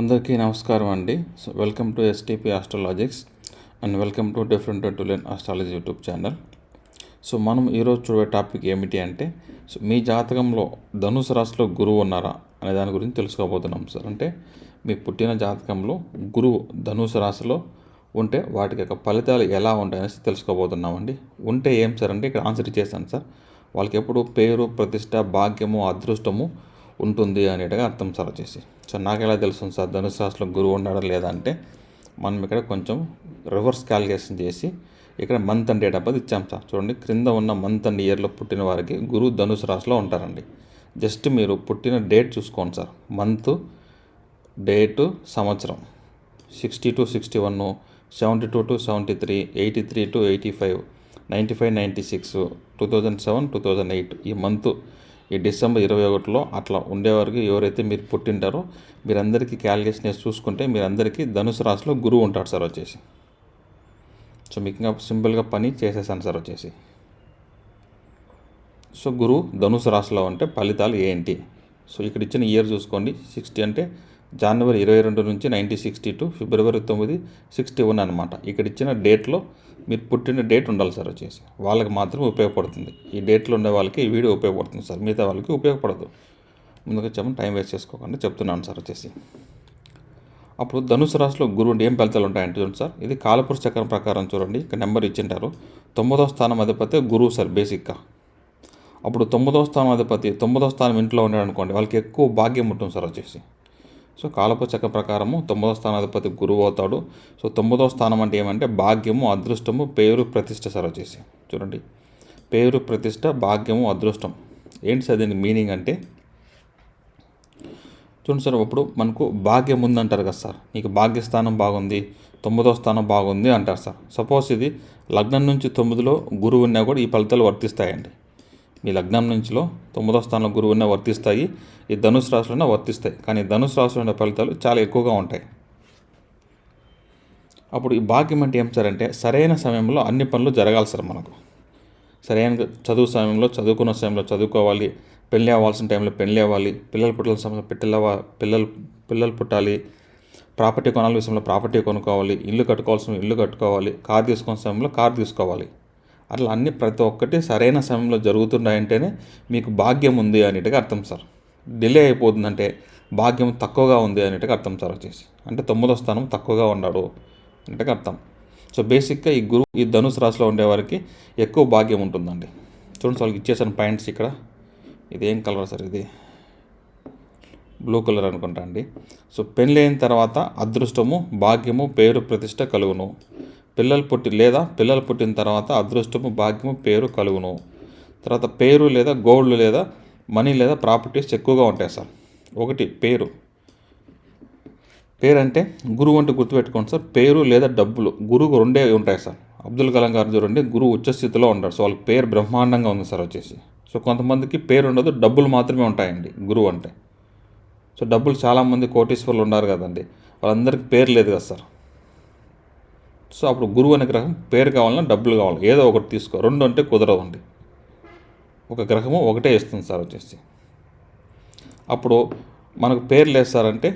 అందరికీ నమస్కారం అండి. Welcome to STP astrologics and welcome to different to learn astrology YouTube channel. మనం ఈరోజు చూడే టాపిక్ ఏమిటి అంటే మీ జాతకంలో ధనుసు రాశిలో గురువు ఉన్నారా అనే దాని గురించి తెలుసుకోబోతున్నాం సార్. అంటే మీ పుట్టిన జాతకంలో గురువు ధనుసు రాశిలో ఉంటే వాటికి యొక్క ఫలితాలు ఎలా ఉంటాయనేసి తెలుసుకోబోతున్నామండి. ఉంటే ఏం సార్ అంటే ఇక్కడ ఆన్సర్ ఇచ్చేసాను సార్. వాళ్ళకి ఎప్పుడు పేరు, ప్రతిష్ట, భాగ్యము, అదృష్టము ఉంటుంది అనేట్టుగా అర్థం సార్ వచ్చేసి. నాకు ఎలా తెలుస్తుంది సార్ ధనుసు రాశిలో గురువు ఉన్నాడా లేదా అంటే మనం ఇక్కడ కొంచెం రివర్స్ క్యాలిక్యులేషన్ చేసి ఇక్కడ month and date of birth ఇచ్చాం సార్. చూడండి, క్రింద ఉన్న మంత్ అండ్ ఇయర్లో పుట్టిన వారికి గురువు ధనుసు రాశిలో ఉంటారండి. జస్ట్ మీరు పుట్టిన డేట్ చూసుకోండి సార్. మంత్, డేటు, సంవత్సరం 60 to 61, 72 to 73, 83 to 85, 95, 96, 2007, 2008 ఈ మంత్, ఈ డిసెంబర్ 21లో అట్లా ఉండేవారికి ఎవరైతే మీరు పుట్టింటారో మీరందరికీ క్యాలిక్యులేషన్ వేసి చూసుకుంటే మీరందరికీ ధనుసు రాశిలో గురువు ఉంటాడు సార్ వచ్చేసి. మీకు ఇంకా సింపుల్గా పని చేసేసాను సార్ వచ్చేసి. గురువు ధనుసు రాశిలో ఉంటే ఫలితాలు ఏంటి? ఇక్కడ ఇచ్చిన ఇయర్ చూసుకోండి. 60 అంటే జనవరి 22 నుంచి 1962 ఫిబ్రవరి 9, 61 అనమాట. ఇక్కడ ఇచ్చిన డేట్లో మీరు పుట్టిన డేట్ ఉండాలి సార్ వచ్చేసి. వాళ్ళకి మాత్రమే ఉపయోగపడుతుంది. ఈ డేట్లో ఉండే వాళ్ళకి ఈ వీడియో ఉపయోగపడుతుంది సార్, మిగతా వాళ్ళకి ఉపయోగపడదు. ముందుగా చెప్పండి, టైం వేస్ట్ చేసుకోకుండా చెప్తున్నాను సార్ వచ్చేసి. అప్పుడు ధనుసు రాశిలో గురువు ఏం ఫలితాలు ఉంటాయంటే చూడండి సార్, ఇది కాలపురుష చక్రం ప్రకారం చూడండి. ఇక్కడ నెంబర్ ఇచ్చింటారు. 9వ స్థానం అధిపతి గురువు సార్ బేసిక్గా. అప్పుడు 9వ స్థానం అధిపతి 9వ స్థానం ఇంట్లో ఉన్నాడు అనుకోండి, వాళ్ళకి ఎక్కువ భాగ్యం ఉంటుంది సార్ వచ్చేసి. కాలపురుష చక్ర ప్రకారము 9వ స్థానాధిపతి గురువు అవుతాడు. 9వ స్థానం అంటే ఏమంటే భాగ్యము, అదృష్టము, పేరు, ప్రతిష్ట సార్ వచ్చేసి. చూడండి, పేరు, ప్రతిష్ట, భాగ్యము, అదృష్టం ఏంటి సార్ దీనికి మీనింగ్ అంటే చూడండి సార్, ఇప్పుడు మనకు భాగ్యం ఉందంటారు కదా సార్, నీకు భాగ్యస్థానం బాగుంది, 9వ స్థానం బాగుంది అంటారు సార్. సపోజ్ ఇది లగ్నం నుంచి 9లో గురువు ఉన్నా కూడా ఈ ఫలితాలు వర్తిస్తాయండి. మీ లగ్నం నుంచిలో 9వ స్థానంలో గురువు ఉన్న వర్తిస్తాయి, ఈ ధనుసు రాశిలోనే వర్తిస్తాయి. కానీ ధనుసు రాశిలో ఉన్న ఫలితాలు చాలా ఎక్కువగా ఉంటాయి. అప్పుడు ఈ భాగ్యం అంటే ఏం సార్ అంటే సరైన సమయంలో అన్ని పనులు జరగాలి సార్. మనకు సరైన చదువు సమయంలో చదువుకున్న సమయంలో చదువుకోవాలి, పెళ్ళి అవ్వాల్సిన టైంలో పెళ్ళి అవ్వాలి, పిల్లలు పుట్టాల్సిన సమయంలో పిల్లలు పుట్టాలి, ప్రాపర్టీ కొనాల విషయంలో ప్రాపర్టీ కొనుక్కోవాలి, ఇల్లు కట్టుకోవాల్సిన ఇల్లు కట్టుకోవాలి, కారు తీసుకున్న సమయంలో కారు తీసుకోవాలి. అట్లా అన్ని ప్రతి ఒక్కటి సరైన సమయంలో జరుగుతున్నాయంటేనే మీకు భాగ్యం ఉంది అనేట్టుగా అర్థం సార్. డిలే అయిపోతుందంటే భాగ్యం తక్కువగా ఉంది అనేట్టుగా అర్థం సార్ వచ్చేసి. అంటే 9వ స్థానం తక్కువగా ఉన్నాడు అనేట్టుగా అర్థం. బేసిక్గా ఈ గురువు ఈ ధనుసు రాశిలో ఉండేవారికి ఎక్కువ భాగ్యం ఉంటుందండి. చూడండి, వాళ్ళకి ఇచ్చేసాను పాయింట్స్ ఇక్కడ. ఇది ఏం కలర్ సార్? ఇది బ్లూ కలర్ అనుకుంటా అండి. పెళ్ళి అయిన తర్వాత అదృష్టము, భాగ్యము, పేరు, ప్రతిష్ట కలుగును. పిల్లలు పుట్టిన తర్వాత అదృష్టము, భాగ్యము, పేరు కలుగును. తర్వాత పేరు లేదా గోల్డ్ లేదా మనీ లేదా ప్రాపర్టీస్ ఎక్కువగా ఉంటాయి సార్. ఒకటి పేరు అంటే గురువు అంటే గుర్తుపెట్టుకోండి సార్. పేరు లేదా డబ్బులు గురువు రెండే ఉంటాయి సార్. అబ్దుల్ కలాం గారు చూడండి, గురువు ఉచ్చస్థితిలో ఉంటాడు. వాళ్ళకి పేరు బ్రహ్మాండంగా ఉంది సార్ వచ్చేసి. కొంతమందికి పేరు ఉండదు, డబ్బులు మాత్రమే ఉంటాయండి గురువు అంటే. డబ్బులు చాలామంది కోటీశ్వరులు ఉన్నారు కదండి, వాళ్ళందరికీ పేరు లేదు కదా సార్. అప్పుడు గురువు అనే గ్రహం పేరు కావాలన్నా డబ్బులు కావాలి, ఏదో ఒకటి తీసుకో. రెండు అంటే కుదరవండి. ఒక గ్రహము ఒకటే ఇస్తుంది సార్ వచ్చేసి. అప్పుడు మనకు పేరు లేదు సార్ అంటే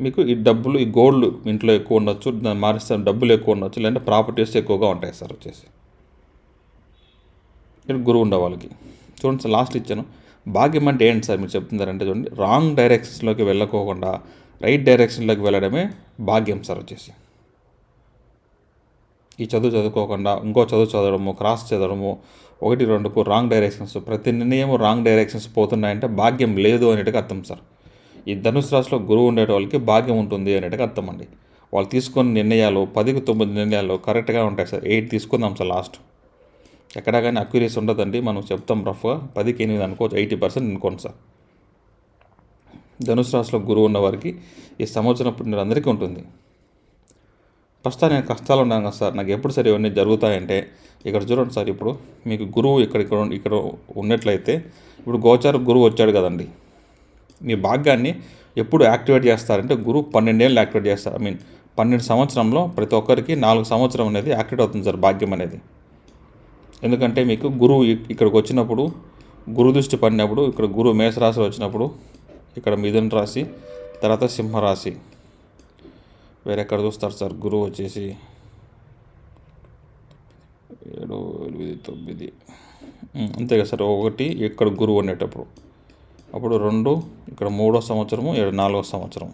మీకు ఈ డబ్బులు, ఈ గోల్డ్ ఇంట్లో ఎక్కువ ఉండొచ్చు, దాన్ని మారిస్తే డబ్బులు ఎక్కువ ఉండొచ్చు, లేదంటే ప్రాపర్టీస్ ఎక్కువగా ఉంటాయి సార్ వచ్చేసి. ఇక్కడ గురువు ఉండే వాళ్ళకి చూడండి సార్, లాస్ట్ ఇచ్చాను. భాగ్యం అంటే ఏంటి సార్ మీరు చెప్తున్నారంటే చూడండి, రాంగ్ డైరెక్షన్స్లోకి వెళ్ళకోకుండా రైట్ డైరెక్షన్లోకి వెళ్ళడమే భాగ్యం సార్ వచ్చేసి. ఈ చదువుకోకుండా ఇంకో చదవడము, క్రాస్ చదవడము, 1, 2కు రాంగ్ డైరెక్షన్స్, ప్రతి నిర్ణయం రాంగ్ డైరెక్షన్స్ పోతున్నాయంటే భాగ్యం లేదు అనేట్టుగా అర్థం సార్. ఈ ధనుసు రాశిలో గురువు ఉండే వాళ్ళకి భాగ్యం ఉంటుంది అనేట్టుగా అర్థం అండి. వాళ్ళు తీసుకున్న నిర్ణయాలు 10కి 9 నిర్ణయాలు కరెక్ట్గా ఉంటాయి సార్. 8 తీసుకుందాం సార్ లాస్ట్. ఎక్కడా కానీ అక్యురేసీ ఉండదండి. మనం చెప్తాం రఫ్గా 10కి 8 అనుకోవచ్చు, 80% అనుకోండి సార్. ధనుసు రాశిలో గురువు ఉన్న వారికి ఈ సంవత్సరం పుట్టిన అందరికీ ఉంటుంది. ప్రస్తుతం నేను కష్టాలు ఉన్నాను కదా సార్, నాకు ఎప్పుడు సరే ఇవన్నీ జరుగుతాయంటే ఇక్కడ చూడండి సార్. ఇప్పుడు మీకు గురువు ఇక్కడ ఉన్నట్లయితే ఇప్పుడు గోచార గురువు వచ్చాడు కదండి, మీ భాగ్యాన్ని ఎప్పుడు యాక్టివేట్ చేస్తారంటే గురువు 12 ఏళ్ళు యాక్టివేట్ చేస్తారు. 12 సంవత్సరంలో ప్రతి ఒక్కరికి 4 సంవత్సరం అనేది యాక్టివేట్ అవుతుంది సార్ భాగ్యం అనేది. ఎందుకంటే మీకు గురువు ఇక్కడికి వచ్చినప్పుడు, గురు దృష్టి పడినప్పుడు, ఇక్కడ గురువు మేషరాశి వచ్చినప్పుడు, ఇక్కడ మిథున రాశి, తర్వాత సింహరాశి, వేరే ఎక్కడ చూస్తారు సార్? గురువు వచ్చేసి 7, 8, 9 అంతే కదా సార్. 1 ఇక్కడ గురువు ఉండేటప్పుడు, అప్పుడు 2 ఇక్కడ 3వ సంవత్సరము, 4వ సంవత్సరం.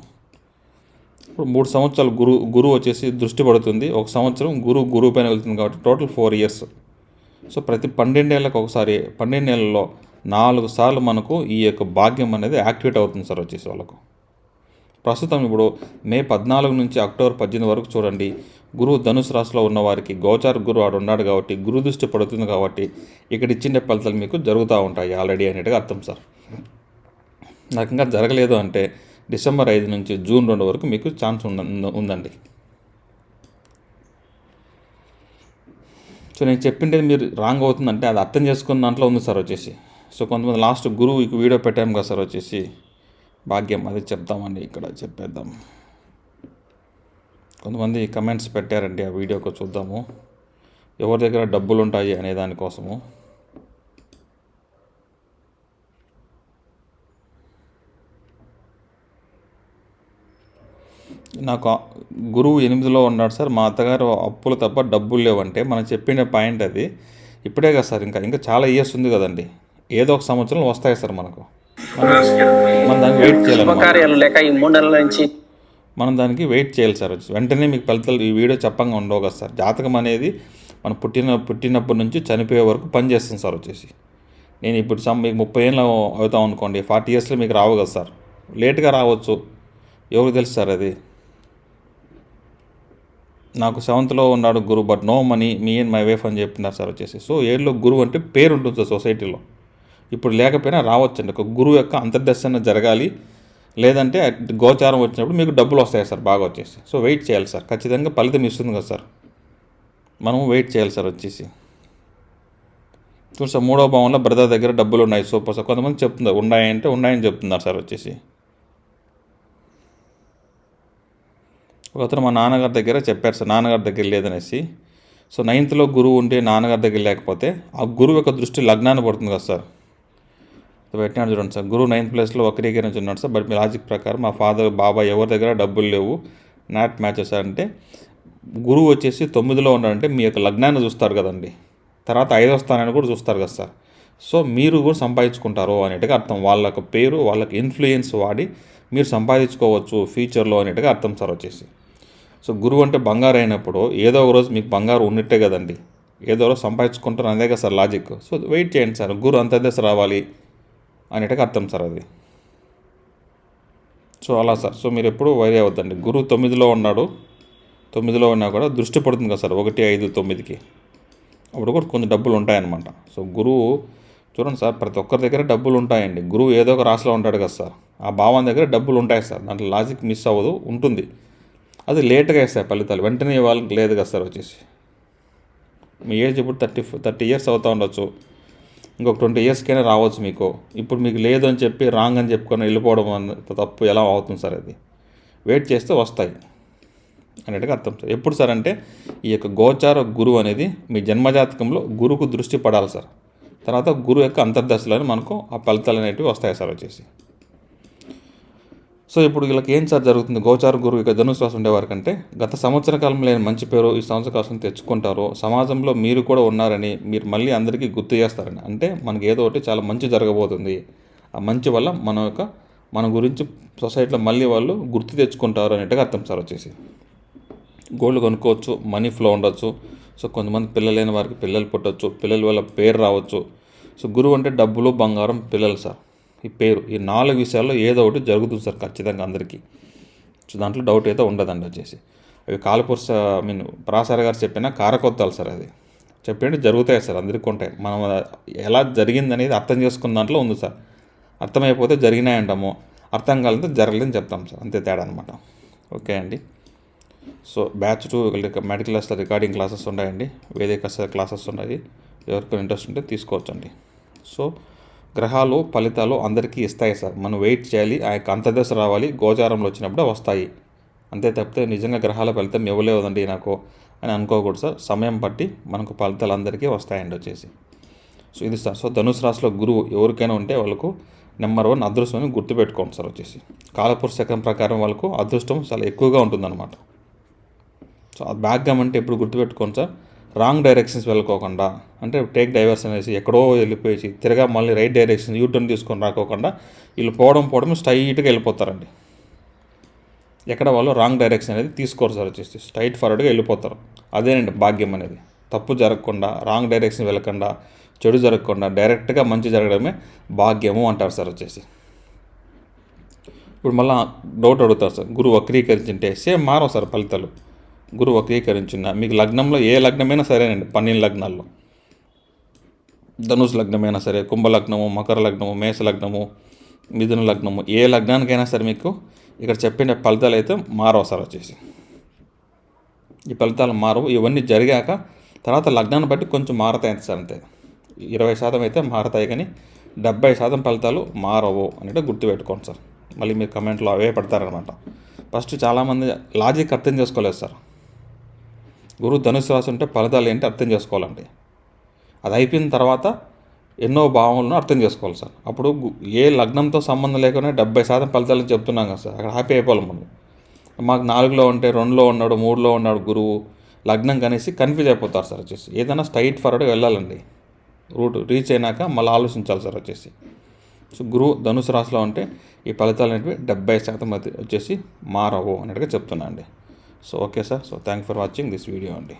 ఇప్పుడు 3 సంవత్సరాలు గురువు వచ్చేసి దృష్టి పడుతుంది. 1 సంవత్సరం గురువు పైన వెళ్తుంది కాబట్టి టోటల్ 4 ఇయర్స్. సో ప్రతి 12 ఏళ్ళకి ఒకసారి 12 ఏళ్ళలో 4 సార్లు మనకు ఈ యొక్క భాగ్యం అనేది యాక్టివేట్ అవుతుంది సార్ వచ్చేసి వాళ్ళకు. ప్రస్తుతం ఇప్పుడు మే 14 నుంచి అక్టోబర్ 18 వరకు చూడండి, గురువు ధనుసు రాశిలో ఉన్న వారికి గోచార గురువు ఆడు ఉన్నాడు కాబట్టి గురు దృష్టి పడుతుంది కాబట్టి ఇక్కడ ఇచ్చిన ఫలితాలు మీకు జరుగుతూ ఉంటాయి ఆల్రెడీ అనేట్టుగా అర్థం సార్. నాకు ఇంకా జరగలేదు అంటే డిసెంబర్ 5 నుంచి జూన్ 2 వరకు మీకు ఛాన్స్ ఉందండి. సో నేను చెప్పింది మీరు రాంగ్ అవుతుందంటే అది అర్థం చేసుకున్న దాంట్లో ఉంది సార్ వచ్చేసి. సో కొంతమంది లాస్ట్ గురువు వీడియో పెట్టాము కదా సార్ వచ్చేసి భాగ్యం, అది చెప్తామండి, ఇక్కడ చెప్పేద్దాం. కొంతమంది కమెంట్స్ పెట్టారండి, ఆ వీడియోకి చూద్దాము. ఎవరి దగ్గర డబ్బులు ఉంటాయి అనే దానికోసము. నాకు గురువు 8లో ఉన్నాడు సార్, మా అత్తగారు అప్పులు తప్ప డబ్బులు లేవంటే మనం చెప్పిన పాయింట్ అది. ఇప్పుడే కదా సార్, ఇంకా చాలా ఇయర్స్ ఉంది కదండి. ఏదో ఒక సంవత్సరంలో వస్తాయి సార్ మనకు. మనం దానికి వెయిట్ చేయాలి, మనం దానికి వెయిట్ చేయాలి సార్. వెంటనే మీకు ఫలితాలు ఈ వీడియో చెప్పంగా ఉండవు కదా సార్. జాతకం అనేది మనం పుట్టినప్పటి నుంచి చనిపోయే వరకు పనిచేస్తుంది సార్ వచ్చేసి. నేను ఇప్పుడు మీకు 30 ఏళ్ళు అవుతాం అనుకోండి, 40 ఇయర్స్లో మీకు రావు కదా సార్, లేట్గా రావచ్చు, ఎవరికి తెలుసు సార్ అది. నాకు 7th ఉన్నాడు గురువు, but no money, me and my wife అని చెప్తున్నారు సార్ వచ్చేసి. సో 7లో గురువు అంటే పేరు ఉంటుంది సార్ సొసైటీలో. ఇప్పుడు లేకపోయినా రావచ్చండి. ఒక గురువు యొక్క అంతర్దర్శనం జరగాలి, లేదంటే గోచారం వచ్చినప్పుడు మీకు డబ్బులు వస్తాయి సార్ బాగా వచ్చేసి. సో వెయిట్ చేయాలి సార్, ఖచ్చితంగా ఫలితం ఇస్తుంది కదా సార్. మనం వెయిట్ చేయాలి సార్ వచ్చేసి. చూడు సార్, 3వ భావంలో బ్రదర్ దగ్గర డబ్బులు ఉన్నాయి, సూపర్ సార్. కొంతమంది చెప్తున్నారు ఉన్నాయని చెప్తున్నారు సార్ వచ్చేసి. ఒకతను మా నాన్నగారి దగ్గర చెప్పారు సార్, నాన్నగారి దగ్గర లేదనేసి. సో 9th గురువు ఉంటే నాన్నగారి దగ్గర లేకపోతే ఆ గురువు యొక్క దృష్టి లగ్నాన్ని పడుతుంది కదా సార్. పెట్టినాడు చూడండి సార్, గురువు 9th ప్లేస్లో వక్రీకరించి ఉన్నాడు సార్. బట్ మీ లాజిక్ ప్రకారం మా ఫాదర్ బాబాయ్ ఎవరి దగ్గర డబ్బులు లేవు, నాట్ మ్యాచెస్ అంటే గురువు వచ్చేసి 9లో ఉన్నాడంటే మీ యొక్క లగ్నాన్ని చూస్తారు కదండి. తర్వాత 5వ స్థానాన్ని కూడా చూస్తారు కదా సార్. సో మీరు కూడా సంపాదించుకుంటారు అనేట్టుగా అర్థం. వాళ్ళకి పేరు, వాళ్ళకి ఇన్ఫ్లుయెన్స్ వాడి మీరు సంపాదించుకోవచ్చు ఫ్యూచర్లో అనేట్టుగా అర్థం సార్ వచ్చేసి. సో గురువు అంటే బంగారు అయినప్పుడు ఏదో ఒక రోజు మీకు బంగారు ఉన్నట్టే కదండి, ఏదో రోజు సంపాదించుకుంటారు, అదే కదా సార్ లాజిక్. సో వెయిట్ చేయండి సార్, గురువు అంతర్దశ రావాలి అనేట్టుగా అర్థం సార్ అది. సో అలా సార్. సో మీరు ఎప్పుడు వైర్ అవ్వద్దండి. గురువు 9లో ఉన్నాడు, 9లో ఉన్నా కూడా దృష్టి పడుతుంది కదా సార్ 1, 5, 9కి. అప్పుడు కూడా కొంచెం డబ్బులు ఉంటాయన్నమాట. సో గురువు చూడండి సార్, ప్రతి ఒక్కరి దగ్గర డబ్బులు ఉంటాయండి. గురువు ఏదో ఒక రాశిలో ఉంటాడు కదా సార్, ఆ భావం దగ్గర డబ్బులు ఉంటాయి సార్. దాంట్లో లాజిక్ మిస్ అవ్వదు, ఉంటుంది. అది లేట్గా ఇస్తాయి ఫలితాలు, వెంటనే వాళ్ళకి లేదు కదా సార్ వచ్చేసి. మీ ఏజ్ ఇప్పుడు 30 ఇయర్స్ అవుతూ ఉండొచ్చు, ఇంకొక 20 ఇయర్స్కైనా రావచ్చు మీకు. ఇప్పుడు మీకు లేదు అని చెప్పి రాంగ్ అని చెప్పుకొని వెళ్ళిపోవడం తప్పు ఎలా అవుతుంది సార్ అది. వెయిట్ చేస్తే వస్తాయి అనేట్టుగా అర్థం సార్. ఎప్పుడు సార్ అంటే ఈ యొక్క గోచార గురువు అనేది మీ జన్మజాతకంలో గురువుకు దృష్టి పడాలి సార్. తర్వాత గురువు యొక్క అంతర్దశలోనే మనకు ఆ ఫలితాలు అనేటివి వస్తాయి సార్ వచ్చేసి. సో ఇప్పుడు వీళ్ళకి ఏం సార్ జరుగుతుంది? గోచార గురువు ఇక ధనుసు రాశి ఉండేవారికంటే గత సంవత్సర కాలంలో లేని మంచి పేరు ఈ సంవత్సర కాలం తెచ్చుకుంటారు. సమాజంలో మీరు కూడా ఉన్నారని మీరు మళ్ళీ అందరికీ గుర్తు చేస్తారని, అంటే మనకి ఏదో ఒకటి చాలా మంచి జరగబోతుంది. ఆ మంచి వల్ల మన గురించి సొసైటీలో మళ్ళీ వాళ్ళు గుర్తు తెచ్చుకుంటారు అనేట్టుగా అర్థం సార్ వచ్చేసి. గోల్డ్ కొనుక్కోవచ్చు, మనీ ఫ్లో ఉండొచ్చు. సో కొంతమంది పిల్లలు లేని వారికి పిల్లలు పుట్టవచ్చు, పిల్లల వల్ల పేరు రావచ్చు. సో గురువు అంటే డబ్బులు, బంగారం, పిల్లలు సార్, ఈ పేరు, ఈ 4 విషయాల్లో ఏదో ఒకటి జరుగుతుంది సార్ ఖచ్చితంగా అందరికీ. సో దాంట్లో డౌట్ అయితే ఉండదండి వచ్చేసి. అవి కాలపురుష పరాశర గారు చెప్పిన కారకొత్తాలు సార్, అది చెప్పినట్టు జరుగుతాయి సార్, అందరికీ ఉంటాయి. మనం ఎలా జరిగింది అనేది అర్థం చేసుకున్న దాంట్లో ఉంది సార్. అర్థమైపోతే జరిగినాయి అంటాము, అర్థం కాలంటే జరగలేదని చెప్తాం సార్, అంతే తేడా అనమాట. ఓకే అండి. సో బ్యాచ్ 2 మెడికల్ క్లాస్లో రికార్డింగ్ క్లాసెస్ ఉన్నాయండి, వేదిక క్లాసెస్ ఉన్నాయి. ఎవరికైనా ఇంట్రెస్ట్ ఉంటే తీసుకోవచ్చండి. సో గ్రహాలు ఫలితాలు అందరికీ ఇస్తాయి సార్, మనం వెయిట్ చేయాలి. ఆ యొక్క అంతర్దశ రావాలి, గోచారంలో వచ్చినప్పుడే వస్తాయి. అంతే తప్పితే నిజంగా గ్రహాల ఫలితం ఇవ్వలేదండి నాకు అని అనుకోకూడదు సార్. సమయం బట్టి మనకు ఫలితాలు అందరికీ వస్తాయండి వచ్చేసి. సో ఇది సార్. సో ధనుసు రాశిలో గురువు ఎవరికైనా ఉంటే వాళ్ళకు నెంబర్ 1 అదృష్టం అని గుర్తుపెట్టుకోండి సార్ వచ్చేసి. కాలపురుష చక్రం ప్రకారం వాళ్ళకు అదృష్టం చాలా ఎక్కువగా ఉంటుందన్నమాట. సో ఆ భాగ్యం అంటే ఎప్పుడు గుర్తుపెట్టుకోండి సార్, రాంగ్ డైరెక్షన్స్ వెళ్ళకోకుండా, అంటే టేక్ డైవర్స్ అనేసి ఎక్కడో వెళ్ళిపోయి తిరగా మళ్ళీ రైట్ డైరెక్షన్ యూటర్న్ తీసుకొని రాకోకుండా వీళ్ళు పోవడం స్ట్రైట్గా వెళ్ళిపోతారండి. ఎక్కడ వాళ్ళు రాంగ్ డైరెక్షన్ అనేది తీసుకోరు సార్, వచ్చేసి స్ట్రైట్ ఫార్వర్డ్గా వెళ్ళిపోతారు. అదేనండి భాగ్యం అనేది. తప్పు జరగకుండా, రాంగ్ డైరెక్షన్ వెళ్ళకుండా, చెడు జరగకుండా డైరెక్ట్గా మంచి జరగడమే భాగ్యము అంటారు సార్ వచ్చేసి. ఇప్పుడు మళ్ళీ డౌట్ అడుగుతారు సార్, గురువు వక్రీకరించింటే సేమ్ మారవు సార్ ఫలితాలు. గురువు వక్రీకరించిన మీకు లగ్నంలో ఏ లగ్నమైనా సరేనండి, 12 లగ్నాల్లో ధనుసు లగ్నమైనా సరే, కుంభ లగ్నము, మకర లగ్నము, మేష లగ్నము, మిథున లగ్నము, ఏ లగ్నానికైనా సరే మీకు ఇక్కడ చెప్పిన ఫలితాలు అయితే మారవు సార్ వచ్చేసి. ఈ ఫలితాలు మారవు. ఇవన్నీ జరిగాక తర్వాత లగ్నాన్ని బట్టి కొంచెం మారతాయి సార్, అంతే. 20% అయితే మారతాయి, కానీ 70% ఫలితాలు మారవు అనేది గుర్తుపెట్టుకోండి సార్. మళ్ళీ మీరు కమెంట్లో అవే పెడతారనమాట. ఫస్ట్ చాలామంది లాజిక్ అర్థం చేసుకోలేదు సార్. గురువు ధనుసు రాశి ఉంటే ఫలితాలు ఏంటి అర్థం చేసుకోవాలండి. అది అయిపోయిన తర్వాత ఎన్నో భావనలను అర్థం చేసుకోవాలి సార్. అప్పుడు ఏ లగ్నంతో సంబంధం లేకుండా 70% ఫలితాలను చెప్తున్నాం కదా సార్, అక్కడ హ్యాపీ అయిపోవాలి మనం. మాకు 4లో ఉంటే 2లో ఉన్నాడు, 3లో ఉన్నాడు గురువు, లగ్నం కనేసి కన్ఫ్యూజ్ అయిపోతారు సార్ వచ్చేసి. ఏదైనా స్ట్రైట్ ఫార్వర్డ్గా వెళ్ళాలండి, రూట్ రీచ్ అయినాక మళ్ళీ ఆలోచించాలి సార్ వచ్చేసి. సో గురువు ధనుసు రాశిలో ఉంటే ఈ ఫలితాలు అనేవి 70% వచ్చేసి మారవు అన్నట్టుగా చెప్తున్నా అండి. So okay sir. So thank for watching this video అండి.